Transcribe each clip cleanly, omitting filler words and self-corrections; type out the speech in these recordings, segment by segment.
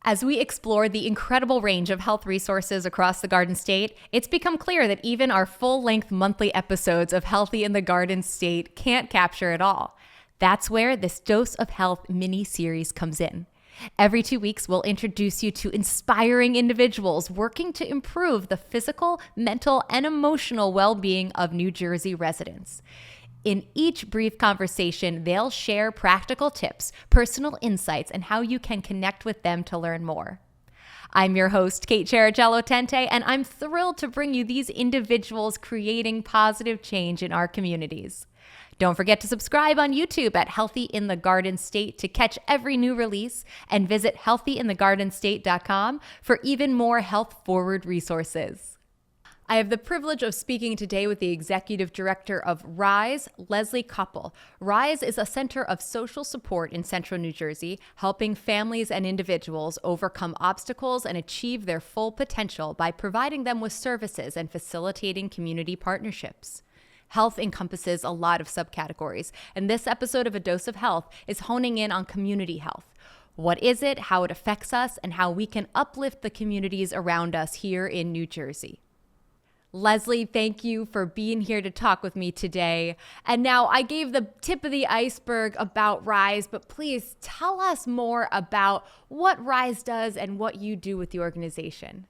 As we explore the incredible range of health resources across the Garden State, it's become clear that even our full-length monthly episodes of Healthy in the Garden State can't capture it all. That's where this Dose of Health mini-series comes in. Every 2 weeks, we'll introduce you to inspiring individuals working to improve the physical, mental, and emotional well-being of New Jersey residents. In each brief conversation, they'll share practical tips, personal insights, and how you can connect with them to learn more. I'm your host, Kate Cherichello Tente, and I'm thrilled to bring you these individuals creating positive change in our communities. Don't forget to subscribe on YouTube at Healthy in the Garden State to catch every new release, and visit healthyinthegardenstate.com for even more health-forward resources. I have the privilege of speaking today with the Executive Director of RISE, Leslie Koppel. RISE is a center of social support in central New Jersey, helping families and individuals overcome obstacles and achieve their full potential by providing them with services and facilitating community partnerships. Health encompasses a lot of subcategories, and this episode of A Dose of Health is honing in on community health. What is it, how it affects us, and how we can uplift the communities around us here in New Jersey. Leslie, thank you for being here to talk with me today. And now I gave the tip of the iceberg about RISE, but please tell us more about what RISE does and what you do with the organization.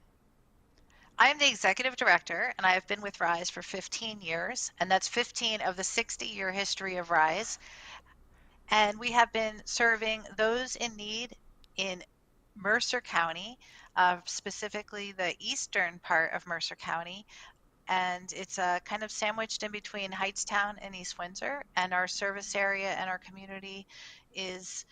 I am the executive director, and I have been with RISE for 15 years, and that's 15 of the 60-year history of RISE. And we have been serving those in need in Mercer County, specifically the eastern part of Mercer County. And it's kind of sandwiched in between Hightstown and East Windsor. And our service area and our community is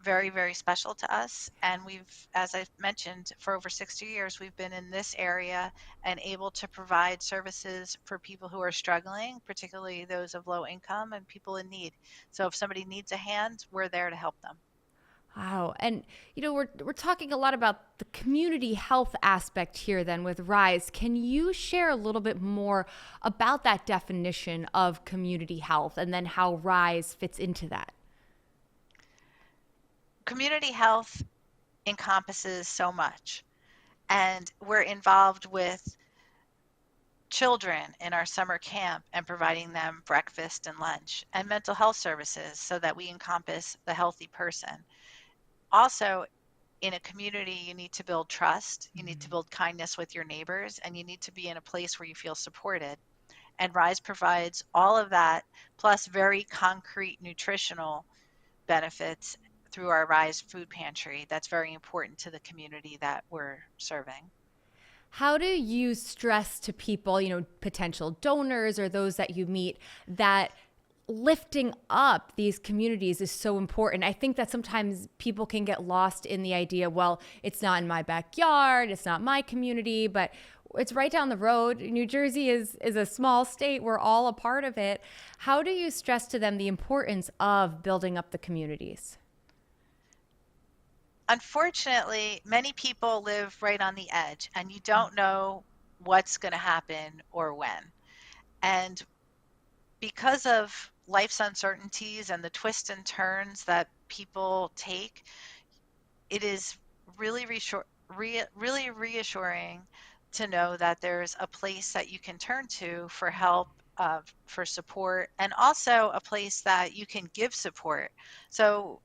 very, very special to us. And we've, as I've mentioned, for over 60 years, we've been in this area and able to provide services for people who are struggling, particularly those of low income and people in need. So if somebody needs a hand, we're there to help them. Wow. And, we're talking a lot about the community health aspect here then with RISE. Can you share a little bit more about that definition of community health and then how RISE fits into that? Community health encompasses so much, and we're involved with children in our summer camp and providing them breakfast and lunch, and mental health services so that we encompass the healthy person. Also, in a community, you need to build trust, you need to build kindness with your neighbors, and you need to be in a place where you feel supported. And RISE provides all of that, plus very concrete nutritional benefits through our RISE food pantry. That's very important to the community that we're serving. How do you stress to people, potential donors or those that you meet, that lifting up these communities is so important? I think that sometimes people can get lost in the idea, well, it's not in my backyard, it's not my community, but it's right down the road. New Jersey is a small state. We're all a part of it. How do you stress to them the importance of building up the communities? Unfortunately, many people live right on the edge, and you don't know what's going to happen or when. And because of life's uncertainties and the twists and turns that people take, it is really reassuring to know that there's a place that you can turn to for help, for support, and also a place that you can give support. So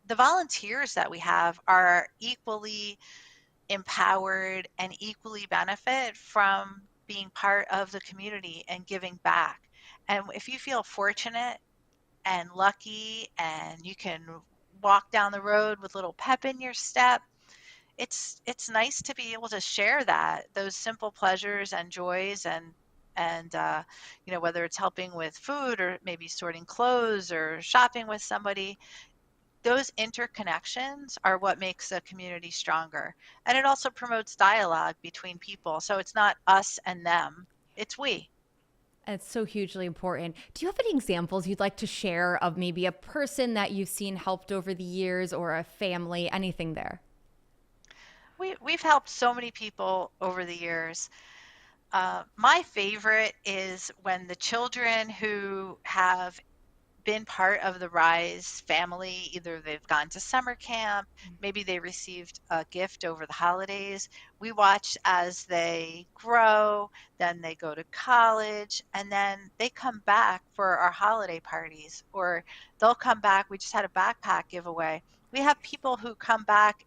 the volunteers that we have are equally empowered and equally benefit from being part of the community and giving back. And if you feel fortunate and lucky and you can walk down the road with a little pep in your step, it's nice to be able to share those simple pleasures and joys, and whether it's helping with food or maybe sorting clothes or shopping with somebody. Those interconnections are what makes a community stronger. And it also promotes dialogue between people. So it's not us and them, it's we. It's so hugely important. Do you have any examples you'd like to share of maybe a person that you've seen helped over the years, or a family, anything there? We've helped so many people over the years. My favorite is when the children who have been part of the Rise family. Either they've gone to summer camp, maybe they received a gift over the holidays. We watch as they grow, then they go to college, and then they come back for our holiday parties, or they'll come back. We just had a backpack giveaway. We have people who come back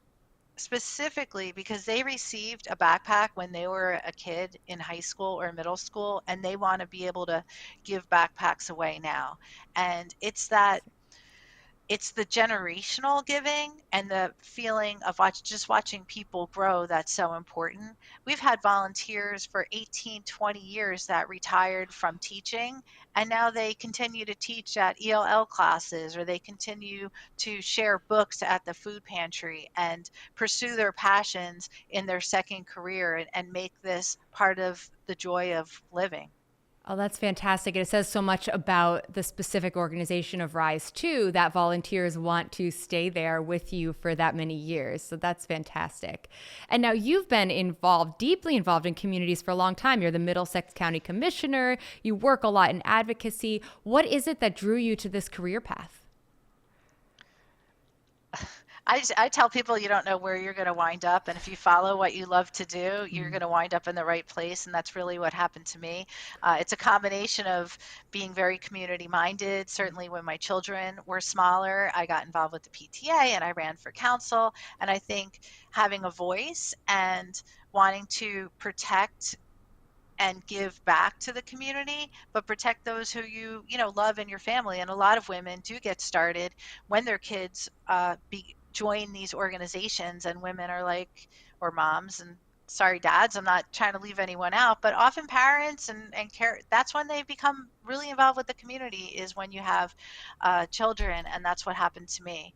specifically because they received a backpack when they were a kid in high school or middle school, and they want to be able to give backpacks away now. And it's the generational giving and the feeling of just watching people grow that's so important. We've had volunteers for 18, 20 years that retired from teaching, and now they continue to teach at ELL classes, or they continue to share books at the food pantry and pursue their passions in their second career, and make this part of the joy of living. Oh, that's fantastic. And it says so much about the specific organization of Rise, too, that volunteers want to stay there with you for that many years. So that's fantastic. And now you've been involved, deeply involved in communities for a long time. You're the Middlesex County Commissioner. You work a lot in advocacy. What is it that drew you to this career path? I tell people you don't know where you're going to wind up. And if you follow what you love to do, you're going to wind up in the right place. And that's really what happened to me. It's a combination of being very community minded. Certainly, when my children were smaller, I got involved with the PTA and I ran for council. And I think having a voice and wanting to protect and give back to the community, but protect those who you love in your family. And a lot of women do get started when their kids join these organizations, and women are like, or moms, and sorry dads, I'm not trying to leave anyone out, but often parents and care, that's when they become really involved with the community, is when you have children. And that's what happened to me.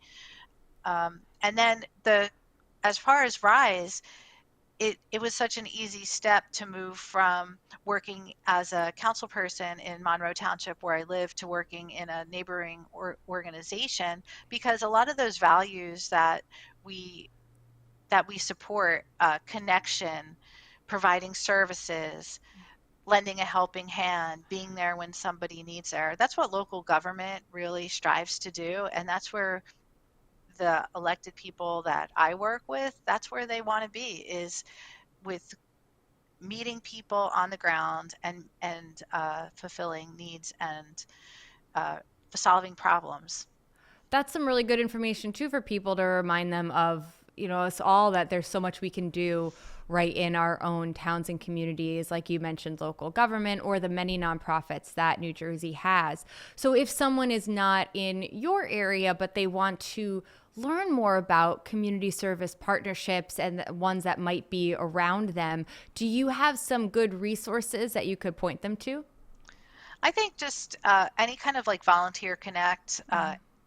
And then as far as Rise, it was such an easy step to move from working as a council person in Monroe Township, where I live, to working in a neighboring organization, because a lot of those values we we support, connection, providing services, lending a helping hand, being there when somebody needs there. That's what local government really strives to do, and that's where the elected people that I work with, that's where they want to be, is with meeting people on the ground, and fulfilling needs, and uh, solving problems. That's some really good information too for people to remind them of, us all, that there's so much we can do right in our own towns and communities, like you mentioned, local government, or the many nonprofits that New Jersey has. So if someone is not in your area, but they want to learn more about community service partnerships and the ones that might be around them, do you have some good resources that you could point them to? I think just any kind of like volunteer connect.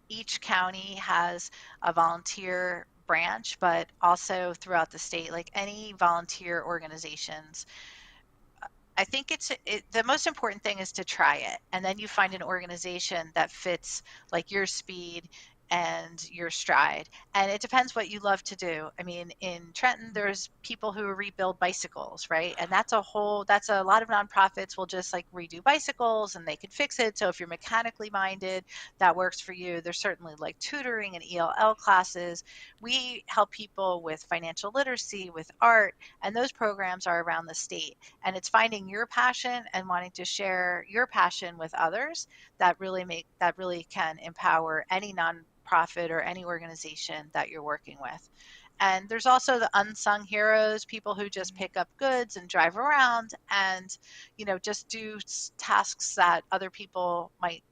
Each county has a volunteer branch, but also throughout the state, like any volunteer organizations, I think the most important thing is to try it, and then you find an organization that fits like your speed and your stride. And it depends what you love to do. I mean, in Trenton, there's people who rebuild bicycles, right? And that's a lot of nonprofits will just like redo bicycles and they can fix it. So if you're mechanically minded, that works for you. There's certainly like tutoring and ELL classes. We help people with financial literacy, with art, and those programs are around the state. And it's finding your passion and wanting to share your passion with others that really can empower any nonprofit or any organization that you're working with. And there's also the unsung heroes, people who just pick up goods and drive around and just do tasks that other people might,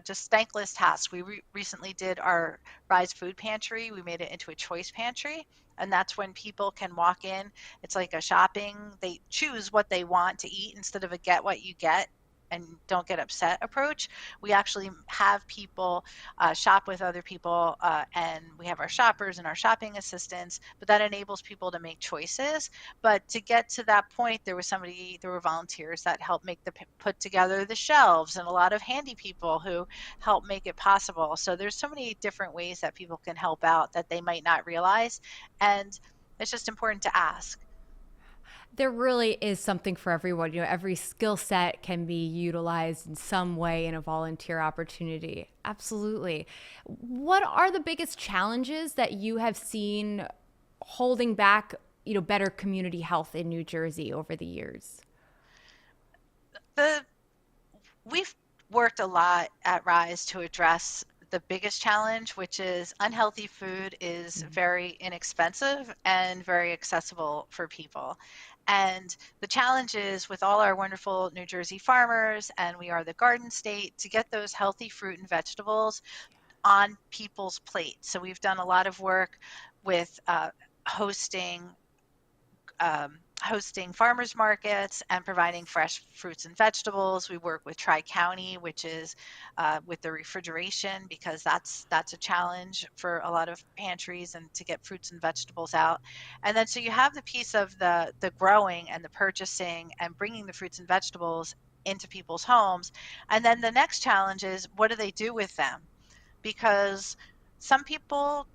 just thankless tasks. We recently did our Rise Food Pantry. We made it into a choice pantry. And that's when people can walk in. It's like a shopping. They choose what they want to eat instead of a get what you get and don't get upset approach. We actually have people shop with other people, and we have our shoppers and our shopping assistants, but that enables people to make choices. But to get to that point, there were volunteers that helped put together the shelves, and a lot of handy people who help make it possible. So there's so many different ways that people can help out that they might not realize, and it's just important to ask. There really is something for everyone. Every skill set can be utilized in some way in a volunteer opportunity. Absolutely. What are the biggest challenges that you have seen holding back, better community health in New Jersey over the years? The We've worked a lot at Rise to address the biggest challenge, which is unhealthy food is very inexpensive and very accessible for people. And the challenge is with all our wonderful New Jersey farmers, and we are the garden state, to get those healthy fruit and vegetables on people's plates. So we've done a lot of work with hosting hosting farmers markets and providing fresh fruits and vegetables. We work with Tri-County, which is with the refrigeration, because that's a challenge for a lot of pantries and to get fruits and vegetables out. And then so you have the piece of the growing and the purchasing and bringing the fruits and vegetables into people's homes. And then the next challenge is, what do they do with them? Because some people,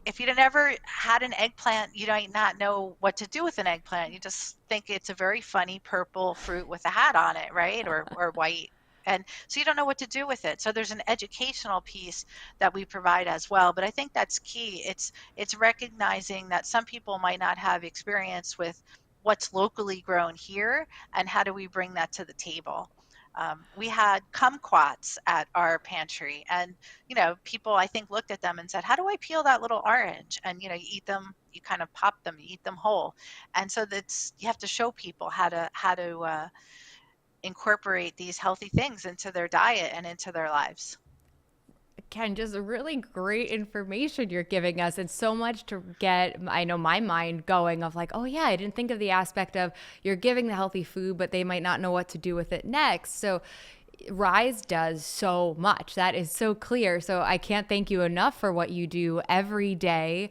if you'd never had an eggplant, you might not know what to do with an eggplant. You just think it's a very funny purple fruit with a hat on it, right? Or white. And so you don't know what to do with it. So there's an educational piece that we provide as well. But I think that's key. It's recognizing that some people might not have experience with what's locally grown here, and how do we bring that to the table. We had kumquats at our pantry, and people, I think, looked at them and said, how do I peel that little orange? And you eat them, you kind of pop them, you eat them whole. And so that's, you have to show people how to incorporate these healthy things into their diet and into their lives. Ken, just really great information you're giving us, and so much to get, I know, my mind going of like, oh yeah, I didn't think of the aspect of you're giving the healthy food, but they might not know what to do with it next. So Rise does so much. That is so clear. So I can't thank you enough for what you do every day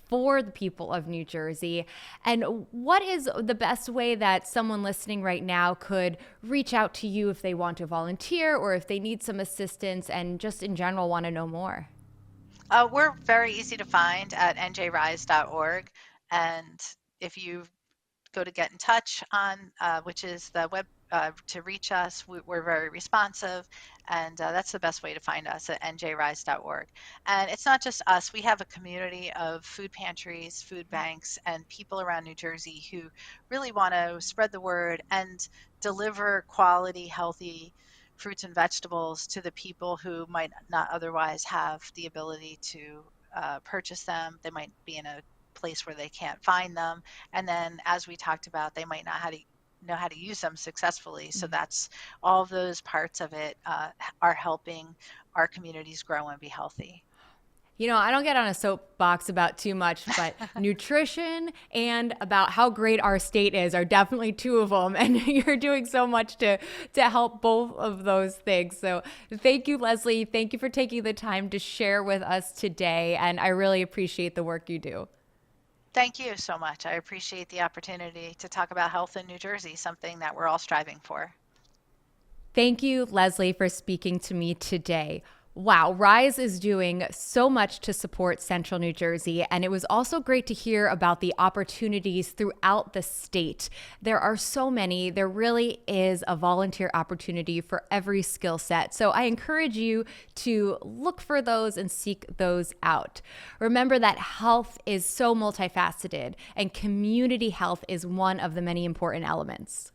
for the people of New Jersey. And what is the best way that someone listening right now could reach out to you if they want to volunteer or if they need some assistance and just in general want to know more? We're very easy to find at njrise.org. And if you go to get in touch on, which is the web, to reach us, we're very responsive, and that's the best way to find us, at njrise.org. And it's not just us. We have a community of food pantries, food banks, and people around New Jersey who really want to spread the word and deliver quality, healthy fruits and vegetables to the people who might not otherwise have the ability to purchase them. They might be in a place where they can't find them, and then, as we talked about, they might not know how to use them successfully. So that's all of those parts of it are helping our communities grow and be healthy. I don't get on a soapbox about too much, but nutrition and about how great our state is are definitely two of them. And you're doing so much to help both of those things. So thank you, Leslie. Thank you for taking the time to share with us today. And I really appreciate the work you do. Thank you so much. I appreciate the opportunity to talk about health in New Jersey, something that we're all striving for. Thank you, Leslie, for speaking to me today. Wow, Rise is doing so much to support Central New Jersey, and it was also great to hear about the opportunities throughout the state. There are so many. There really is a volunteer opportunity for every skill set. So I encourage you to look for those and seek those out. Remember that health is so multifaceted, and community health is one of the many important elements.